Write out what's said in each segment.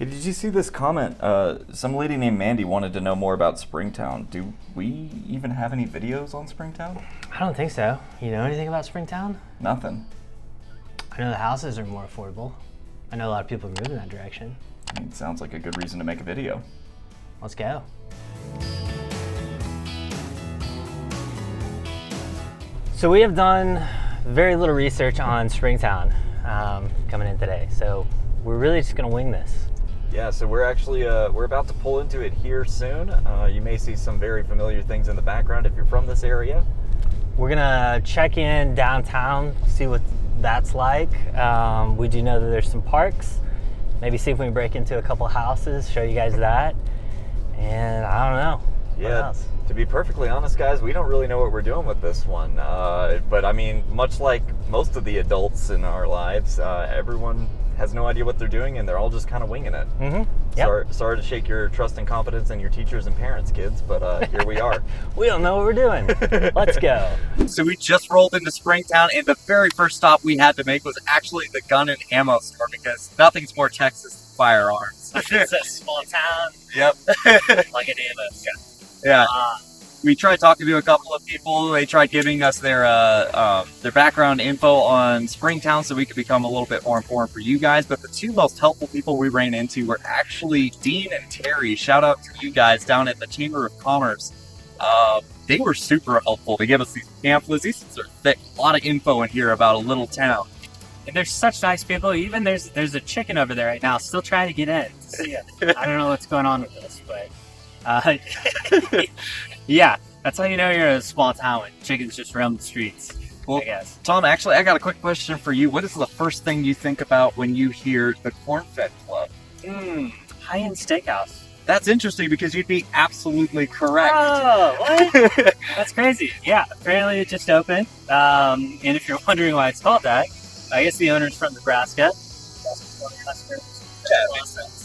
Hey, did you see this comment? Some lady named Mandy wanted to know more about Springtown. Do we even have any videos on Springtown? I don't think so. You know anything about Springtown? Nothing. I know the houses are more affordable. I know a lot of people move in that direction. I mean, it sounds like a good reason to make a video. Let's go. So we have done very little research on Springtown coming in today. So we're really just gonna wing this. Yeah, so we're actually we're about to pull into it here soon. You may see some very familiar things in the background if you're from this area. We're gonna check in downtown, see what that's like. We do know that there's some parks. Maybe see if we can break into a couple houses, show you guys that. And I don't know. What else? To be perfectly honest, guys, we don't really know what we're doing with this one. But I mean, much like most of the adults in our lives, everyone has no idea what they're doing and they're all just kind of winging it. Mm-hmm. Yep. Sorry to shake your trust and confidence in your teachers and parents, kids, but here we are. We don't know what we're doing. Let's go. So we just rolled into Springtown, and the very first stop we had to make was actually the gun and ammo store, because nothing's more Texas than firearms. It's a small town. Yep. Like a Davis. Yeah. We tried talking to a couple of people. They tried giving us their background info on Springtown so we could become a little bit more informed for you guys. But the two most helpful people we ran into were actually Dean and Terry. Shout out to you guys down at the Chamber of Commerce. They were super helpful. They gave us these pamphlets. These things are thick. A lot of info in here about a little town. And they're such nice people. Even there's a chicken over there right now, still trying to get in. So, yeah, I don't know what's going on with this, but yeah, that's how you know you're in a small town when chickens just roam the streets. Well, I guess. Tom, actually, I got a quick question for you. What is the first thing you think about when you hear the Corn-Fed Club? High-end steakhouse. That's interesting because you'd be absolutely correct. Oh, what? That's crazy. Yeah, apparently it just opened. And if you're wondering why it's called that, I guess the owner's from Nebraska. Yeah, makes sense.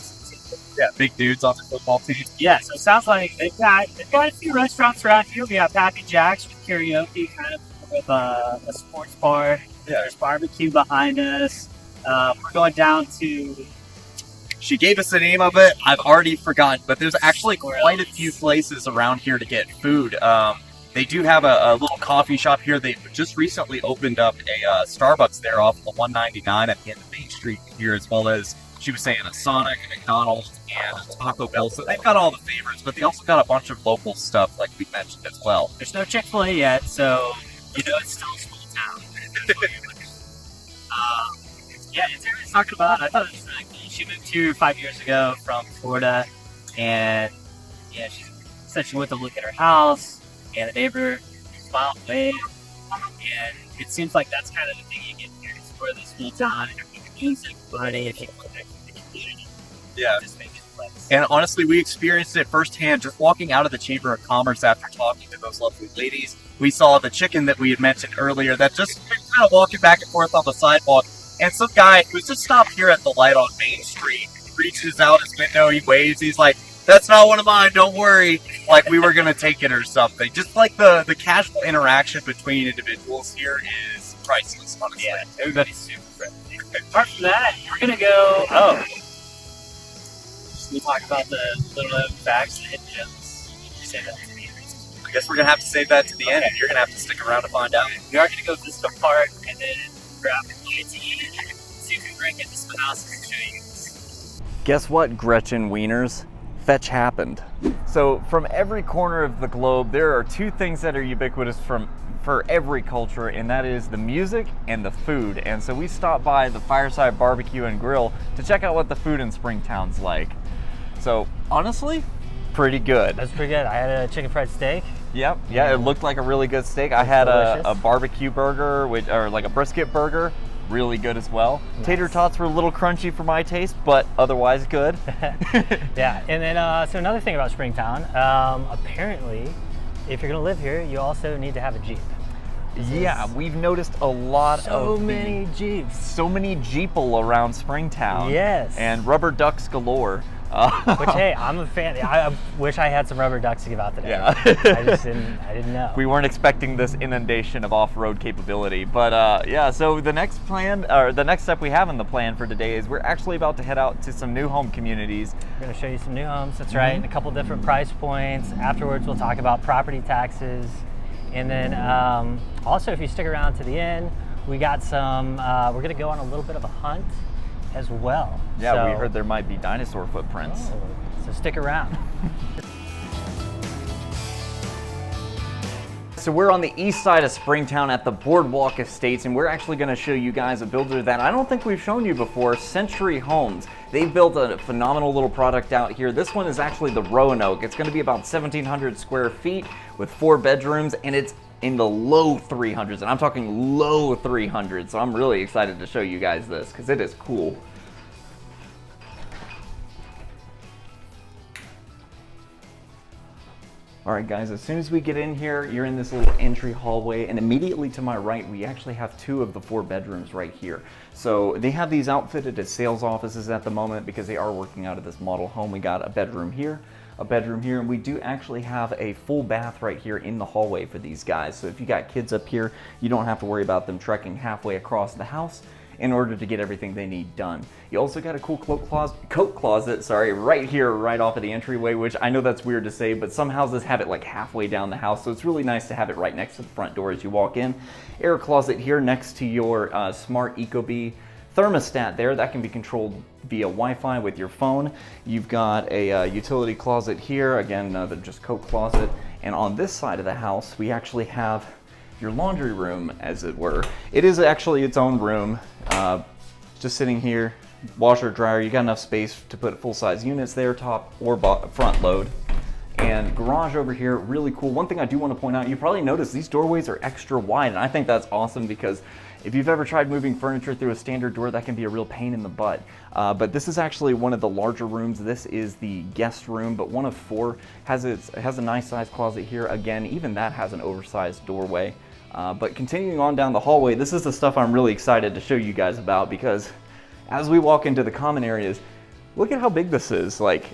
Yeah, big dudes on the football team. Yeah, so it sounds like they've got a few restaurants around here. We have Happy Jack's with karaoke, kind of with a sports bar. Yeah. There's barbecue behind us. We're going down to... She gave us the name of it. I've already forgotten, but there's actually quite a few places around here to get food. They do have a little coffee shop here. They just recently opened up a Starbucks there off the 199 at the end of Main Street here, as well as, she was saying, a Sonic, a McDonald's, and a Taco Bell. So they've got all the favorites, but they also got a bunch of local stuff, like we mentioned as well. There's no Chick-fil-A yet, so you know it's still a small town. Yeah, and Terry was talking about, I thought it was really cool. She moved here 5 years ago from Florida, and yeah, she said she went to look at her house, and the neighbor smiled and waved, and it seems like that's kind of the thing you get here. It's for this small town, and music, money, and people connect with the community. Yeah. Just make it flex. And honestly, we experienced it firsthand just walking out of the Chamber of Commerce after talking to those lovely ladies. We saw the chicken that we had mentioned earlier that just kind of walking back and forth on the sidewalk. And some guy who's just stopped here at the light on Main Street reaches out his window, he waves, he's like, "That's not one of mine, don't worry," like we were going to take it or something. Just like the casual interaction between individuals here is priceless, honestly. Yeah, everybody's super friendly. Apart from that, we're going to go... We talk about the little known facts and hidden gems. You say that to me. I guess we're going to have to save that to the end, and you're going to have to stick around to find out. We are going to go visit a park and then grab a bite to eat and see if we can break into some houses and show you guys. Guess what, Gretchen Wieners? Fetch happened. So from every corner of the globe, there are two things that are ubiquitous for every culture, and that is the music and the food. And so we stopped by the Fireside Barbecue and Grill to check out what the food in Springtown's like. So honestly, pretty good. That's pretty good. I had a chicken fried steak. Yep. Yeah, it looked like a really good steak. I had a delicious. barbecue burger, or like a brisket burger. Really good as well. Nice. Tater tots were a little crunchy for my taste, but otherwise good. Yeah, and then so another thing about Springtown, apparently, if you're gonna live here, you also need to have a Jeep. Yeah, we've noticed a lot So of many Jeeps. so many Jeeple around Springtown. Yes. And rubber ducks galore. Which, hey, I'm a fan. I wish I had some rubber ducks to give out today. Yeah. I didn't know. We weren't expecting this inundation of off-road capability, but yeah. So the next plan, or the next step we have in the plan for today is we're actually about to head out to some new home communities. We're going to show you some new homes. That's right, and a couple different price points. Afterwards, we'll talk about property taxes, and then also, if you stick around to the end, we got some. We're going to go on a little bit of a hunt as well. Yeah, we heard there might be dinosaur footprints. So stick around. So we're on the east side of Springtown at the Boardwalk Estates, and we're actually going to show you guys a builder that I don't think we've shown you before, Century Homes. They've built a phenomenal little product out here. This one is actually the Roanoke. It's going to be about 1,700 square feet with 4 bedrooms, and it's in the low 300s, and I'm talking low 300s. So I'm really excited to show you guys this because it is cool. All right, guys, as soon as we get in here, you're in this little entry hallway, and immediately to my right, we actually have 2 of the 4 bedrooms right here. So they have these outfitted as sales offices at the moment because they are working out of this model home. We got a bedroom here, and we do actually have a full bath right here in the hallway for these guys. So if you got kids up here, you don't have to worry about them trekking halfway across the house in order to get everything they need done. You also got a cool coat closet, right here, right off of the entryway, which I know that's weird to say, but some houses have it like halfway down the house, so it's really nice to have it right next to the front door as you walk in. Air closet here next to your smart Ecobee thermostat there that can be controlled via Wi-Fi with your phone. You've got a utility closet here, again, another just coat closet. And on this side of the house, we actually have your laundry room, as it were. It is actually its own room, just sitting here, washer, dryer. You got enough space to put full-size units there, top or front load. And garage over here, really cool. One thing I do want to point out, you probably noticed these doorways are extra wide, and I think that's awesome because if you've ever tried moving furniture through a standard door, that can be a real pain in the butt. But this is actually one of the larger rooms. This is the guest room, but one of 4 has a nice size closet here. Again, even that has an oversized doorway. But continuing on down the hallway, this is the stuff I'm really excited to show you guys about because as we walk into the common areas, look at how big this is. Like,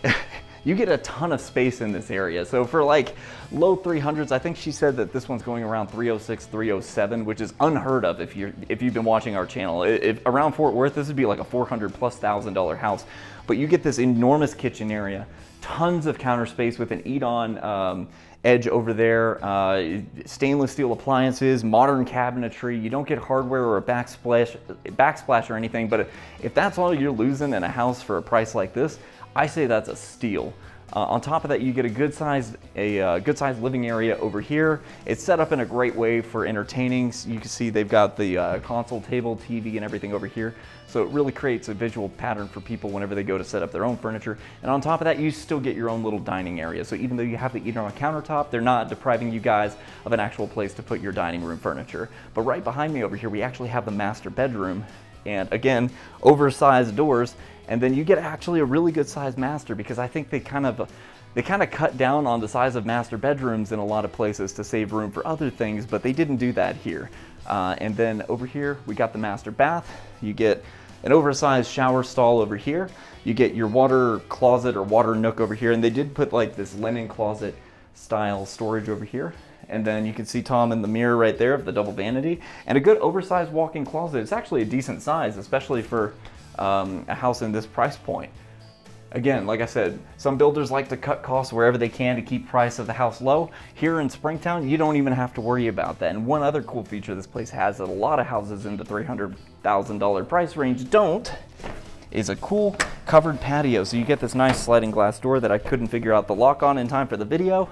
you get a ton of space in this area. So for like low 300s, I think she said that this one's going around 306, 307, which is unheard of if you've been watching our channel. If around Fort Worth, this would be like a $400,000+ house. But you get this enormous kitchen area, tons of counter space with an eat-on edge over there, stainless steel appliances, modern cabinetry. You don't get hardware or a backsplash or anything, but if that's all you're losing in a house for a price like this, I say that's a steal. On top of that, you get a good sized living area over here. It's set up in a great way for entertaining. So you can see they've got the console table, TV, and everything over here. So it really creates a visual pattern for people whenever they go to set up their own furniture. And on top of that, you still get your own little dining area. So even though you have to eat on a countertop, they're not depriving you guys of an actual place to put your dining room furniture. But right behind me over here, we actually have the master bedroom. And again, oversized doors. And then you get actually a really good sized master because I think they kind of cut down on the size of master bedrooms in a lot of places to save room for other things, but they didn't do that here. And then over here, we got the master bath. You get an oversized shower stall over here. You get your water closet or water nook over here. And they did put like this linen closet style storage over here. And then you can see Tom in the mirror right there of the double vanity. And a good oversized walk-in closet. It's actually a decent size, especially for a house in this price point. Again, like I said, some builders like to cut costs wherever they can to keep price of the house low. Here in Springtown, you don't even have to worry about that. And one other cool feature this place has that a lot of houses in the $300,000 price range don't is a cool covered patio. So you get this nice sliding glass door that I couldn't figure out the lock on in time for the video.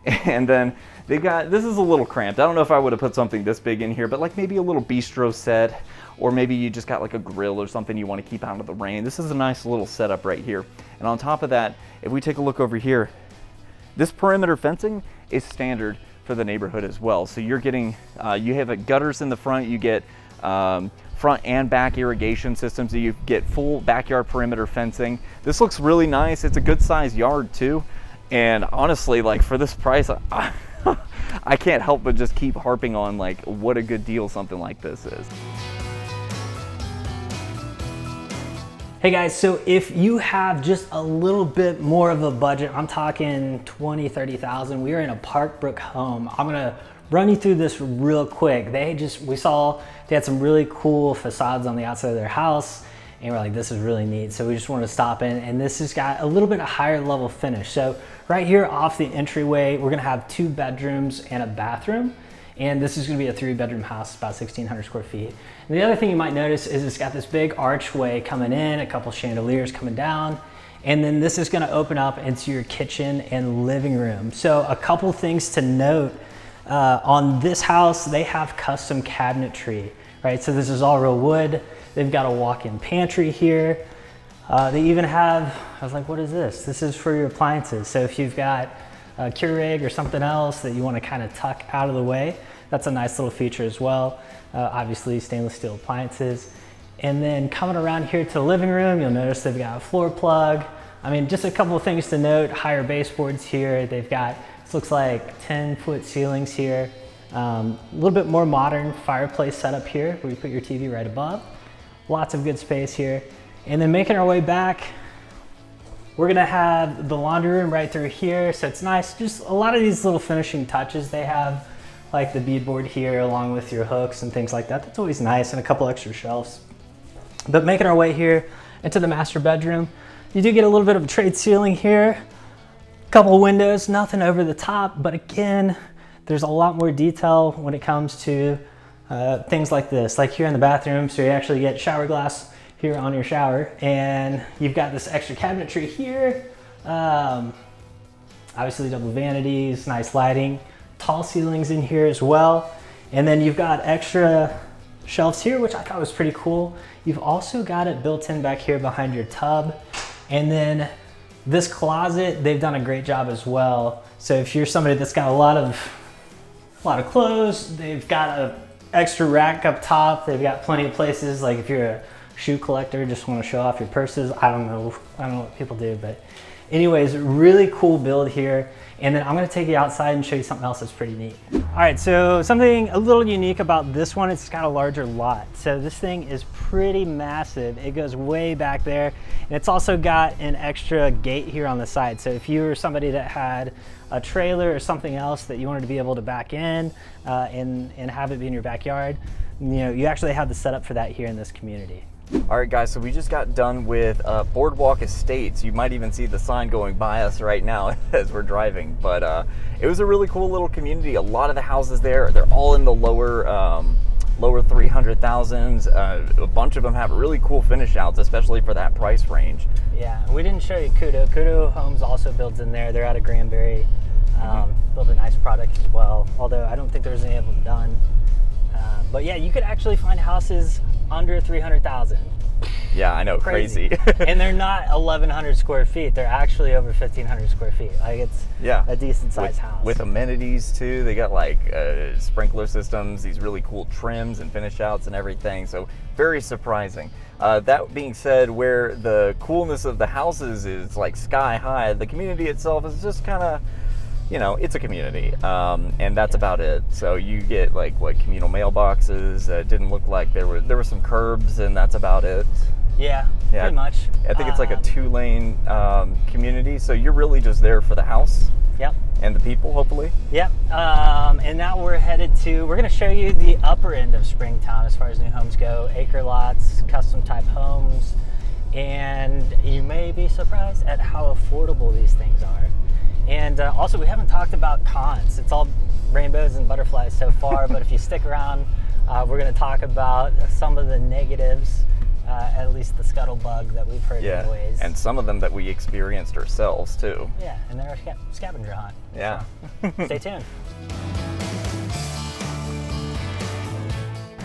And then they've got, this is a little cramped. I don't know if I would have put something this big in here, but like maybe a little bistro set, or maybe you just got like a grill or something you want to keep out of the rain. This is a nice little setup right here. And on top of that, if we take a look over here, this perimeter fencing is standard for the neighborhood as well. So you're getting, you have gutters in the front, you get front and back irrigation systems, so you get full backyard perimeter fencing. This looks really nice. It's a good sized yard too. And honestly, like for this price, I can't help but just keep harping on like what a good deal something like this is. Hey guys, so if you have just a little bit more of a budget, I'm talking 20, 30,000, we are in a Brook home. I'm gonna run you through this real quick. We saw they had some really cool facades on the outside of their house, and we're like, this is really neat. So we just wanted to stop in, and this has got a little bit of higher level finish. So right here off the entryway, we're gonna have 2 bedrooms and a bathroom. And this is gonna be a 3-bedroom house, about 1,600 square feet. And the other thing you might notice is it's got this big archway coming in, a couple chandeliers coming down, and then this is gonna open up into your kitchen and living room. So a couple things to note, on this house, they have custom cabinetry, right? So this is all real wood. They've got a walk-in pantry here. They even have, I was like, what is this? This is for your appliances. So if you've got a Keurig or something else that you want to kind of tuck out of the way, that's a nice little feature as well. Obviously stainless steel appliances. And then coming around here to the living room, you'll notice they've got a floor plug. I mean, just a couple of things to note, higher baseboards here. They've got, this looks like 10-foot ceilings here. A little bit more modern fireplace setup here where you put your TV right above. Lots of good space here. And then making our way back, we're gonna have the laundry room right through here. So it's nice, just a lot of these little finishing touches they have, like the beadboard here along with your hooks and things like that. That's always nice, and a couple extra shelves. But making our way here into the master bedroom, you do get a little bit of a trade ceiling here, a couple windows, nothing over the top, but again, there's a lot more detail when it comes to things like this, like here in the bathroom. So you actually get shower glass here on your shower, and you've got this extra cabinetry here. Obviously double vanities, nice lighting, tall ceilings in here as well. And then you've got extra shelves here, which I thought was pretty cool. You've also got it built in back here behind your tub. And then this closet, they've done a great job as well. So if you're somebody that's got a lot of clothes, they've got a extra rack up top. They've got plenty of places, like if you're a shoe collector, just want to show off your purses. I don't know what people do, but anyways, really cool build here. And then I'm going to take you outside and show you something else that's pretty neat. All right, so something a little unique about this one, it's got a larger lot. So this thing is pretty massive. It goes way back there, and it's also got an extra gate here on the side. So if you were somebody that had a trailer or something else that you wanted to be able to back in and have it be in your backyard, you actually have the setup for that here in this community. All right, guys, so we just got done with Boardwalk Estates. You might even see the sign going by us right now as we're driving, but it was a really cool little community. A lot of the houses there, they're all in the lower 300,000s. A bunch of them have really cool finish outs, especially for that price range. Yeah, we didn't show you Kudo. Kudo Homes also builds in there. They're out of Granbury. Build a nice product as well, although I don't think there's any of them done. But yeah, you could actually find houses under 300,000. Yeah, I know, crazy. And they're not 1,100 square feet. They're actually over 1,500 square feet. Like, it's a decent sized house. With amenities too. They got like sprinkler systems, these really cool trims and finish outs and everything. So very surprising. That being said, where the coolness of the houses is like sky high, the community itself is just kind of, it's a community, and that's about it. So you get like what communal mailboxes. Didn't look like there were some curbs, and that's about it. Yeah, pretty much. I think it's like a 2-lane community. So you're really just there for the house. Yep. And the people, hopefully. Yep. And now we're going to show you the upper end of Springtown as far as new homes go. Acre lots, custom type homes, and you may be surprised at how affordable these things are. And also, we haven't talked about cons. It's all rainbows and butterflies so far, but if you stick around, we're going to talk about some of the negatives, at least the scuttlebug that we've heard anyways. And some of them that we experienced ourselves too. Yeah, and they're a scavenger hunt. Yeah. So, stay tuned.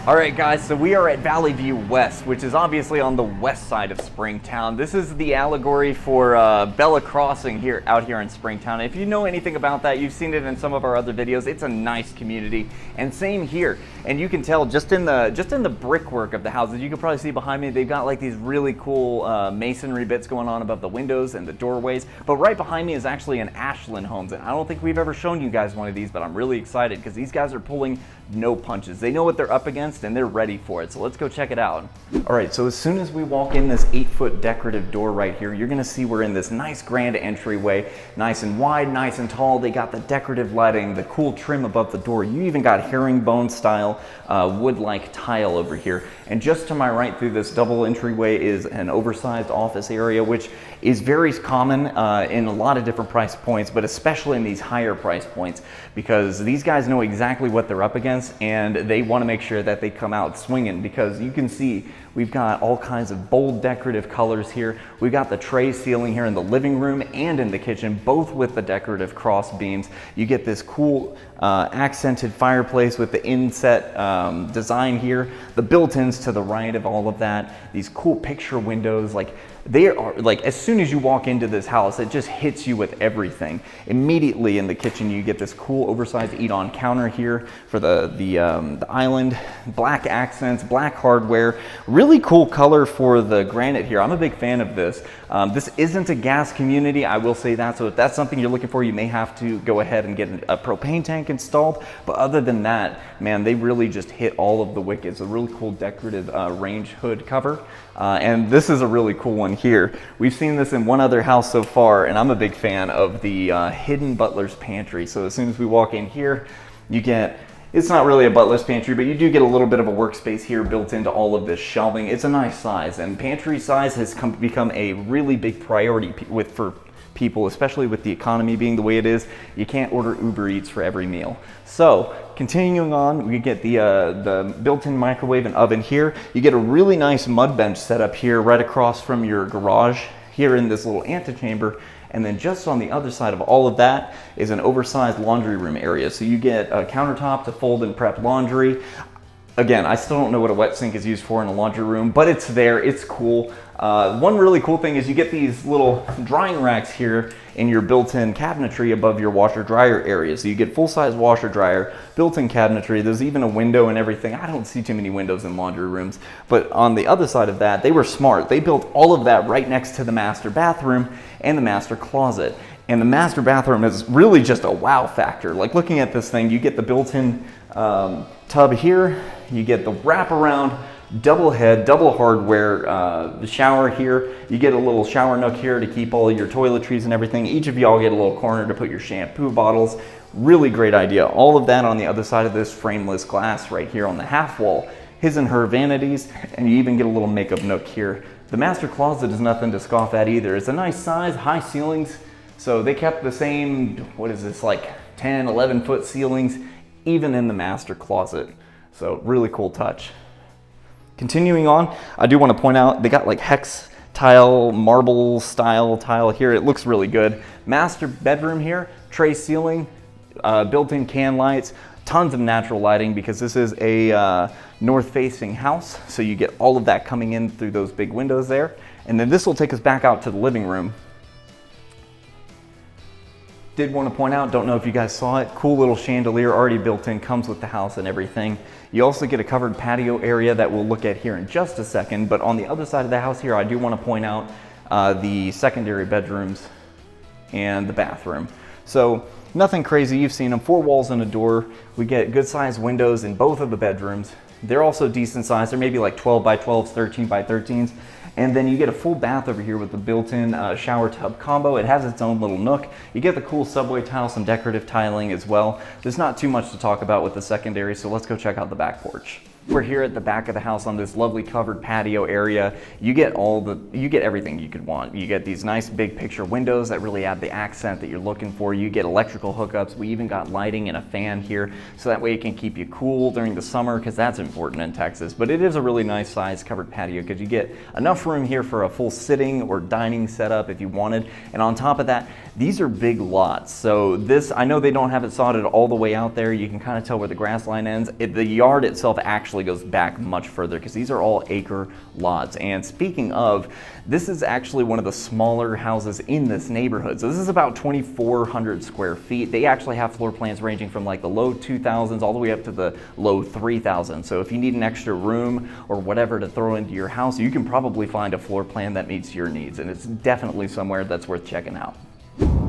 All right, guys, so we are at Valley View West, which is obviously on the west side of Springtown. This is the allegory for Bella Crossing out here in Springtown. If you know anything about that, you've seen it in some of our other videos. It's a nice community, and same here. And you can tell just in the brickwork of the houses, you can probably see behind me, they've got like these really cool masonry bits going on above the windows and the doorways. But right behind me is actually an Ashland Homes, and I don't think we've ever shown you guys one of these, but I'm really excited because these guys are pulling no punches. They know what they're up against. against, and they're ready for it. So let's go check it out. All right, so as soon as we walk in this 8-foot decorative door right here, you're gonna see we're in this nice grand entryway, nice and wide, nice and tall. They got the decorative lighting, the cool trim above the door. You even got herringbone style wood-like tile over here. And just to my right through this double entryway is an oversized office area, which is very common in a lot of different price points, but especially in these higher price points, because these guys know exactly what they're up against, and they want to make sure that they come out swinging, because you can see we've got all kinds of bold decorative colors here. We've got the tray ceiling here in the living room and in the kitchen, both with the decorative cross beams. You get this cool accented fireplace with the inset design here, the built-ins to the right of all of that, these cool picture windows. Like, they are, like, as soon as you walk into this house, it just hits you with everything. Immediately in the kitchen, you get this cool oversized eat-on counter here for the island, black accents, black hardware, really cool color for the granite here. I'm a big fan of this. This isn't a gas community, I will say that, so if that's something you're looking for, you may have to go ahead and get a propane tank installed, but other than that, man, they really just hit all of the wickets. A really cool decorative range hood cover, and this is a really cool one here. We've seen this in one other house so far, and I'm a big fan of the hidden butler's pantry. So as soon as we walk in here, you get, it's not really a butler's pantry, but you do get a little bit of a workspace here built into all of this shelving. It's a nice size, and pantry size has become a really big priority for people, especially with the economy being the way it is. You can't order Uber Eats for every meal. So continuing on, we get the built-in microwave and oven here. You get a really nice mud bench set up here right across from your garage here in this little antechamber. And then just on the other side of all of that is an oversized laundry room area. So you get a countertop to fold and prep laundry. Again, I still don't know what a wet sink is used for in a laundry room, but it's there, it's cool. One really cool thing is you get these little drying racks here in your built-in cabinetry above your washer dryer area. So you get full-size washer dryer, built-in cabinetry. There's even a window and everything. I don't see too many windows in laundry rooms, but on the other side of that, they were smart. They built all of that right next to the master bathroom and the master closet. And the master bathroom is really just a wow factor. Like, looking at this thing, you get the built-in tub here, you get the wraparound double head, double hardware the shower here. You get a little shower nook here to keep all your toiletries and everything. Each of y'all get a little corner to put your shampoo bottles. Really great idea. All of that on the other side of this frameless glass right here on the half wall. His and her vanities, and you even get a little makeup nook here. The master closet is nothing to scoff at either. It's a nice size, high ceilings. So they kept the same, what is this, like 10, 11 foot ceilings, even in the master closet. So really cool touch. Continuing on, I do want to point out they got like hex tile, marble style tile here. It looks really good. Master bedroom here, tray ceiling, built-in can lights, tons of natural lighting because this is a north-facing house. So you get all of that coming in through those big windows there. And then this will take us back out to the living room. Did want to point out, don't know if you guys saw it, cool little chandelier already built in, comes with the house and everything. You also get a covered patio area that we'll look at here in just a second, but on the other side of the house here, I do want to point out the secondary bedrooms and the bathroom. So nothing crazy, you've seen them, 4 walls and a door. We get good sized windows in both of the bedrooms. They're also decent size, they're maybe like 12 by 12s, 13 by 13s. And then you get a full bath over here with the built-in shower tub combo. It has its own little nook. You get the cool subway tile, some decorative tiling as well. There's not too much to talk about with the secondary, so let's go check out the back porch. We're here at the back of the house on this lovely covered patio area. You get everything you could want. You get these nice big picture windows that really add the accent that you're looking for. You get electrical hookups. We even got lighting and a fan here, so that way it can keep you cool during the summer, because that's important in Texas. But it is a really nice size covered patio because you get enough room here for a full sitting or dining setup if you wanted. And on top of that, these are big lots. So this, I know they don't have it sodded all the way out there. You can kind of tell where the grass line ends. The yard itself actually goes back much further because these are all acre lots. And speaking of, this is actually one of the smaller houses in this neighborhood. So this is about 2,400 square feet. They actually have floor plans ranging from like the low 2,000s all the way up to the low 3,000s. So if you need an extra room or whatever to throw into your house, you can probably find a floor plan that meets your needs. And it's definitely somewhere that's worth checking out.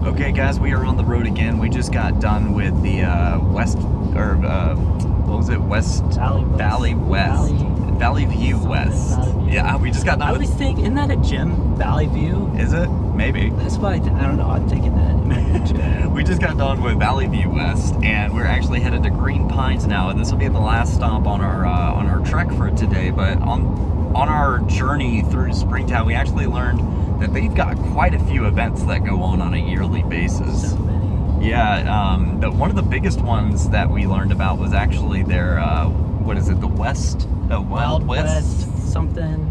Okay guys, we are on the road again. We just got done with the what was it? Valley View West. Yeah, we just got done. I always think, isn't that a gym, Valley View? Is it? Maybe. That's what I don't know. I'm thinking that. We just got done with Valley View West, and we're actually headed to Green Pines now, and this will be the last stop on our trek for today. But on our journey through Springtown, we actually learned that they've got quite a few events that go on a yearly basis. So many. Yeah, one of the biggest ones that we learned about was actually their what is it? The Wild West something.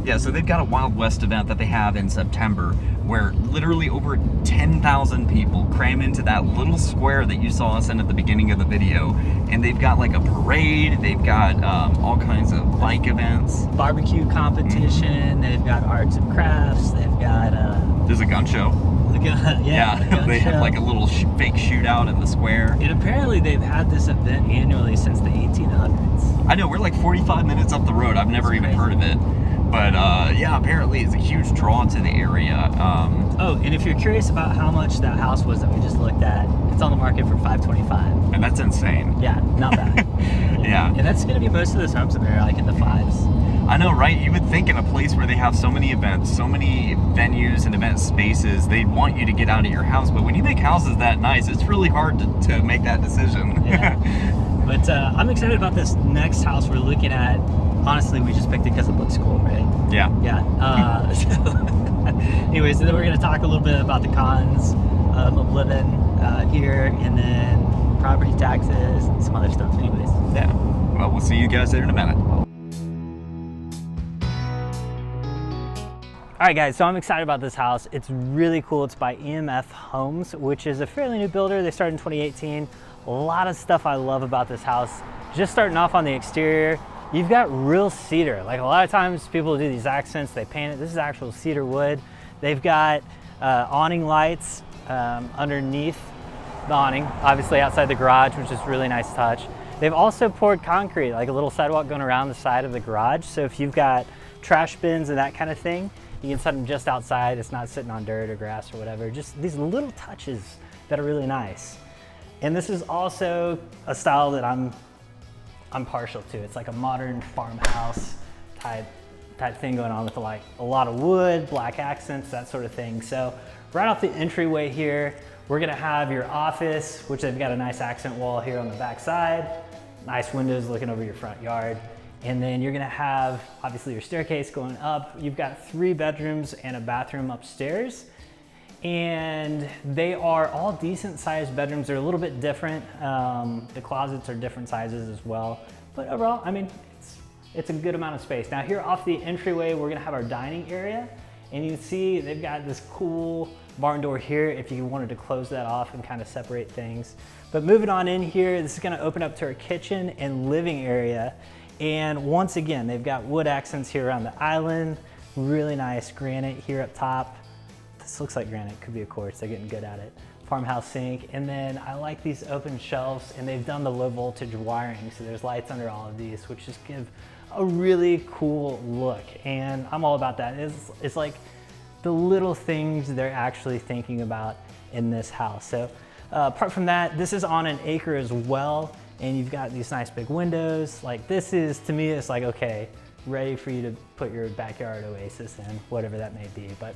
Yeah, so they've got a Wild West event that they have in September where literally over 10,000 people cram into that little square that you saw us in at the beginning of the video. And they've got like a parade, they've got all kinds of bike events. Barbecue competition, they've got arts and crafts, they've got... There's a gun show. The gun They show. have like a little fake shootout in the square. And apparently they've had this event annually since the 1800s. I know, we're like 45 minutes up the road. I've never even heard of it. But yeah, apparently it's a huge draw to the area. Oh, and if you're curious about how much that house was that we just looked at, it's on the market for $525. And that's insane. Yeah, not bad. Yeah. And that's going to be most of those homes in there, like in the fives. I know, right? You would think in a place where they have so many events, so many venues and event spaces, they'd want you to get out of your house. But when you make houses that nice, it's really hard to make that decision. Yeah. But I'm excited about this next house we're looking at. Honestly, we just picked it because it looks cool, right? Yeah. Yeah. Anyways, then we're going to talk a little bit about the cons of living here, and then property taxes and some other stuff. Anyways. Yeah. Well, we'll see you guys there in a minute. All right, guys, so I'm excited about this house. It's really cool. It's by EMF Homes, which is a fairly new builder. They started in 2018. A lot of stuff I love about this house. Just starting off on the exterior, you've got real cedar. Like a lot of times people do these accents, they paint it. This is actual cedar wood. They've got awning lights underneath the awning, obviously outside the garage, which is a really nice touch. They've also poured concrete, like a little sidewalk going around the side of the garage. So if you've got trash bins and that kind of thing, you can set them just outside. It's not sitting on dirt or grass or whatever. Just these little touches that are really nice. And this is also a style that I'm partial to. It's like a modern farmhouse type thing going on with like a lot of wood, black accents, that sort of thing. So right off the entryway here, we're gonna have your office, which they've got a nice accent wall here on the back side, nice windows looking over your front yard. And then you're gonna have, obviously, your staircase going up. You've got 3 bedrooms and a bathroom upstairs. And they are all decent sized bedrooms. They're a little bit different. The closets are different sizes as well. But overall, I mean, it's a good amount of space. Now here off the entryway, we're gonna have our dining area. And you can see they've got this cool barn door here if you wanted to close that off and kind of separate things. But moving on in here, this is gonna open up to our kitchen and living area. And once again, they've got wood accents here around the island, really nice granite here up top. This looks like granite, could be a quartz, they're getting good at it. Farmhouse sink, and then I like these open shelves, and they've done the low voltage wiring, so there's lights under all of these, which just give a really cool look. And I'm all about that. It's like the little things they're actually thinking about in this house. So apart from that, this is on an acre as well. And you've got these nice big windows. Like this is, to me, it's like, okay, ready for you to put your backyard oasis in, whatever that may be. But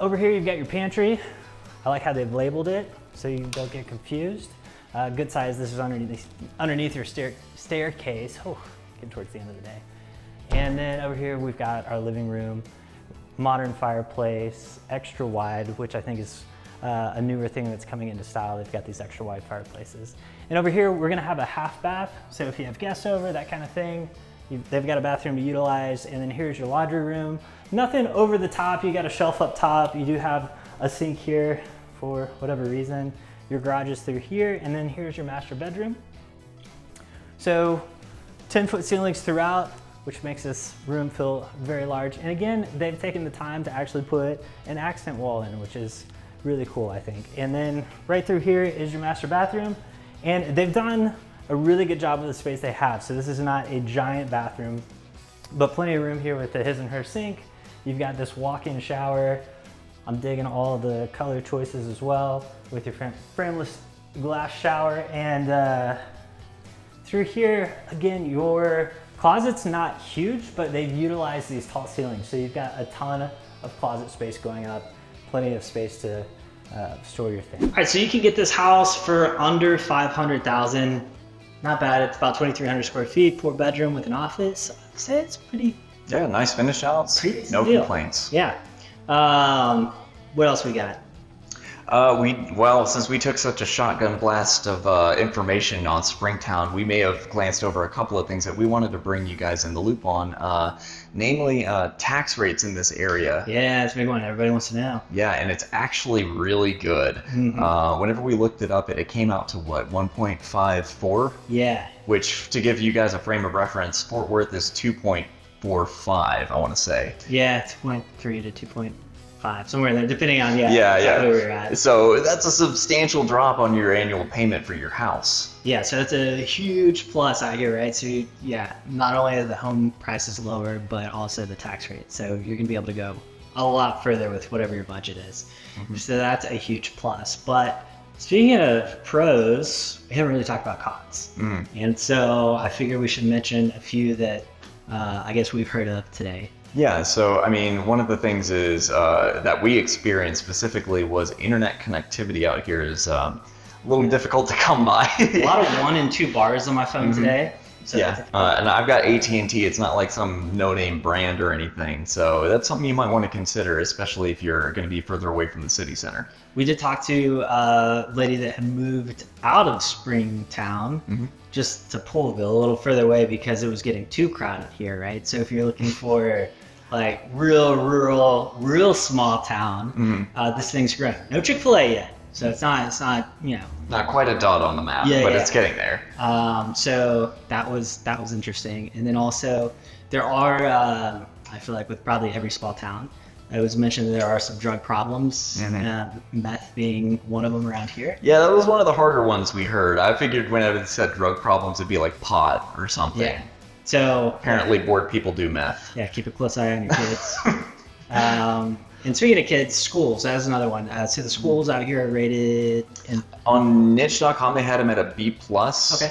over here, you've got your pantry. I like how they've labeled it so you don't get confused. Good size, this is underneath your staircase. Oh, getting towards the end of the day. And then over here, we've got our living room, modern fireplace, extra wide, which I think is a newer thing that's coming into style. They've got these extra wide fireplaces. And over here, we're gonna have a half bath. So if you have guests over, that kind of thing, they've got a bathroom to utilize. And then here's your laundry room. Nothing over the top. You got a shelf up top. You do have a sink here for whatever reason. Your garage is through here. And then here's your master bedroom. So 10-foot ceilings throughout, which makes this room feel very large. And again, they've taken the time to actually put an accent wall in, which is really cool, I think. And then right through here is your master bathroom. And they've done a really good job with the space they have. So this is not a giant bathroom, but plenty of room here with the his and her sink. You've got this walk-in shower. I'm digging all the color choices as well with your frameless glass shower. And through here, again, your closet's not huge, but they've utilized these tall ceilings. So you've got a ton of closet space going up, plenty of space to store your things. All right, so you can get this house for under $500,000. Not bad. It's about 2,300 square feet, 4-bedroom with an office. I'd say it's pretty. Yeah, nice finish outs. No complaints. Yeah. What else we got? Since we took such a shotgun blast of information on Springtown, we may have glanced over a couple of things that we wanted to bring you guys in the loop on, namely tax rates in this area. Yeah, it's a big one. Everybody wants to know. Yeah, and it's actually really good. Mm-hmm. Whenever we looked it up, it came out to what, 1.54? Yeah. Which, to give you guys a frame of reference, Fort Worth is 2.45, I want to say. Yeah, 2.3 to 2.5, somewhere in there, depending on yeah, where we're at. So that's a substantial drop on your annual payment for your house. Yeah, so it's a huge plus out here, right? So not only are the home prices lower, but also the tax rate. So you're gonna be able to go a lot further with whatever your budget is. Mm-hmm. So that's a huge plus. But speaking of pros, we haven't really talked about cons. Mm. And so I figure we should mention a few that I guess we've heard of today. Yeah, so I mean, one of the things is that we experienced specifically was internet connectivity out here is a little difficult to come by. A lot of 1 and 2 bars on my phone today. So yeah, and I've got AT&T. It's not like some no-name brand or anything, so that's something you might want to consider, especially if you're going to be further away from the city center. We did talk to a lady that had moved out of Springtown just to Polville, a little further away because it was getting too crowded here, right? So if you're looking for like real rural, real small town, this thing's great. No Chick-fil-A yet. So it's not, not quite a dot on the map, but it's getting there. So that was interesting. And then also there are, I feel like with probably every small town, it was mentioned that there are some drug problems, meth being one of them around here. Yeah, that was one of the harder ones we heard. I figured whenever they said drug problems, it'd be like pot or something. Yeah. So apparently bored people do meth. Yeah, keep a close eye on your kids. And speaking of kids, schools, that's another one. So the schools out here are rated on niche.com, they had them at a B+. Okay.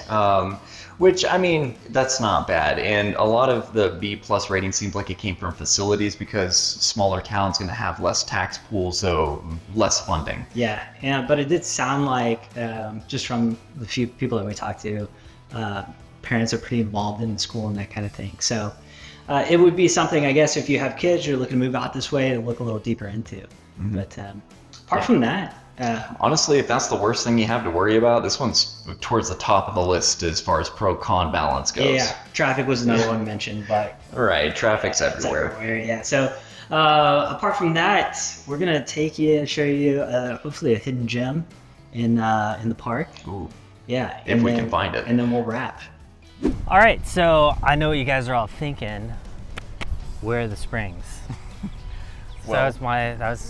Which, I mean, that's not bad. And a lot of the B+ rating seems like it came from facilities because smaller towns going to have less tax pools, so less funding. Yeah, but it did sound like, just from the few people that we talked to, parents are pretty involved in school and that kind of thing. So it would be something, I guess, if you have kids, you're looking to move out this way, to look a little deeper into. But apart from that, honestly, if that's the worst thing you have to worry about, this one's towards the top of the list as far as pro-con balance goes. Yeah, traffic was another one mentioned, but right, traffic's everywhere. Yeah, so apart from that, we're gonna take you and show you hopefully a hidden gem in the park. Ooh. Yeah, if we can find it, and then we'll wrap. All right, so I know what you guys are all thinking. Where are the springs? Well, Springtown.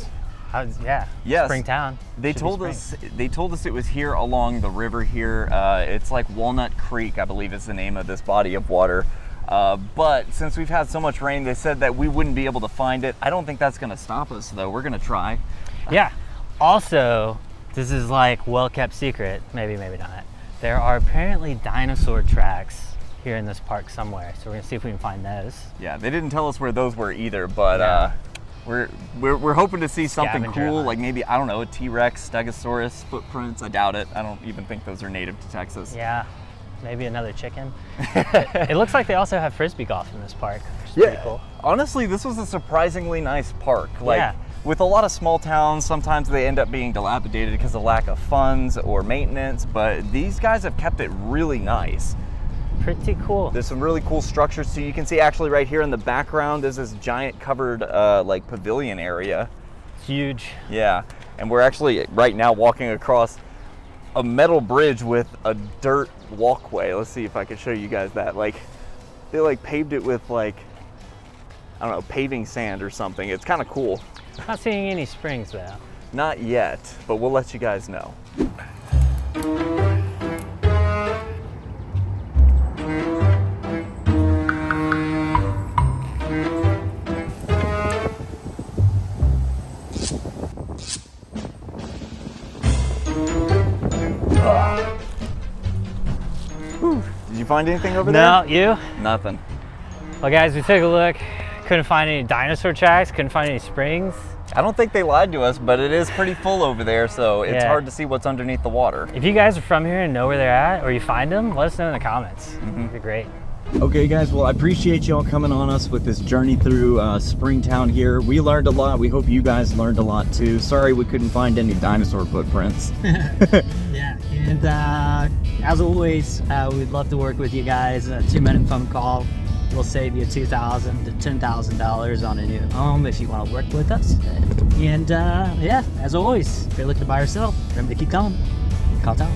They told us it was here along the river here. It's like Walnut Creek, I believe is the name of this body of water. But since we've had so much rain, they said that we wouldn't be able to find it. I don't think that's gonna stop us though. We're gonna try. Yeah. Also, this is like well-kept secret, maybe not. There are apparently dinosaur tracks here in this park somewhere, so we're gonna see if we can find those. Yeah, they didn't tell us where those were either, but we're hoping to see something cool, like maybe, I don't know, a T-Rex, Stegosaurus footprints. I doubt it. I don't even think those are native to Texas. Yeah, maybe another chicken. It looks like they also have frisbee golf in this park, which is pretty cool. Honestly, this was a surprisingly nice park. With a lot of small towns, sometimes they end up being dilapidated because of lack of funds or maintenance, but these guys have kept it really nice. Pretty cool. There's some really cool structures, so you can see actually right here in the background there's this giant covered like pavilion area. Huge. Yeah, and we're actually right now walking across a metal bridge with a dirt walkway. Let's see if I can show you guys that. Like, they like paved it with like, I don't know, paving sand or something. It's kind of cool. Not seeing any springs though. Not yet, but we'll let you guys know. Did you find anything over there? No, you? Nothing. Well, guys, we took a look. Couldn't find any dinosaur tracks. Couldn't find any springs. I don't think they lied to us, but it is pretty full over there, so it's Yeah. hard to see what's underneath the water. If you guys are from here and know where they're at, or you find them, let us know in the comments. It'd be great. Okay guys, well I appreciate y'all coming on us with this journey through Springtown here. We learned a lot. We hope you guys learned a lot too. Sorry we couldn't find any dinosaur footprints. Yeah, and as always, we'd love to work with you guys. A 2-minute phone call will save you $2,000 to $10,000 on a new home if you want to work with us. And yeah, as always, if you're looking to buy or sell, remember to keep calling. Call town.